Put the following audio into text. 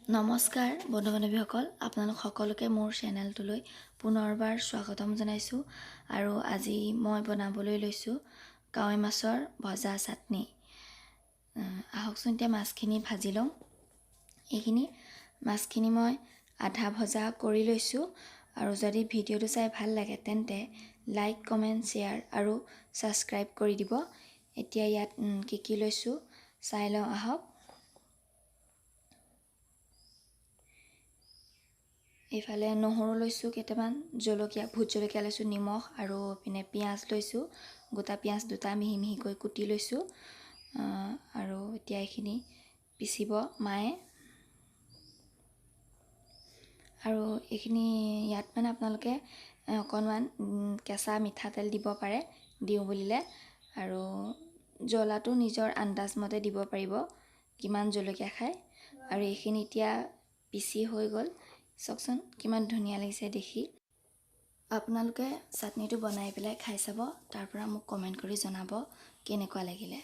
নমস্কাৰ বন্ধু বান্ধৱীসকল, আপোনালোক সকলোকে মোৰ চেনেলটোলৈ পুনৰবাৰ স্বাগতম জনাইছোঁ। আৰু আজি মই বনাবলৈ লৈছোঁ কাৱৈ মাছৰ ভজা চাটনি। আহকচোন এতিয়া মাছখিনি ভাজি লওঁ। এইখিনি মাছখিনি মই আধা ভজা কৰি লৈছোঁ। আৰু যদি ভিডিঅ'টো চাই ভাল লাগে তেন্তে লাইক, কমেণ্ট, শ্বেয়াৰ আৰু ছাবস্ক্ৰাইব কৰি দিব। এতিয়া ইয়াত কি লৈছোঁ চাই লওঁ আহক। এইফালে নহৰু লৈছোঁ কেইটামান, ভোট জলকীয়া লৈছোঁ, নিমখ আৰু পিনে পিঁয়াজ লৈছোঁ, গোটা পিঁয়াজ দুটা মিহি মিহিকৈ কুটি লৈছোঁ। আৰু এতিয়া এইখিনি পিচিব মায়ে। আৰু এইখিনি ইয়াত আপোনালোকে অকণমান কেঁচা মিঠাতেল দিব পাৰে, দিওঁ বুলিলে। আৰু জ্বলাটো নিজৰ আন্দাজ মতে দিব পাৰিব কিমান জলকীয়া খায়। আৰু এইখিনি এতিয়া পিচি হৈ গ'ল। চাওকচোন কিমান ধুনীয়া লাগিছে দেখি। আপোনালোকে চাটনিটো বনাই পেলাই খাই চাব, তাৰ পৰা মোক কমেণ্ট কৰি জনাব কেনেকুৱা লাগিলে।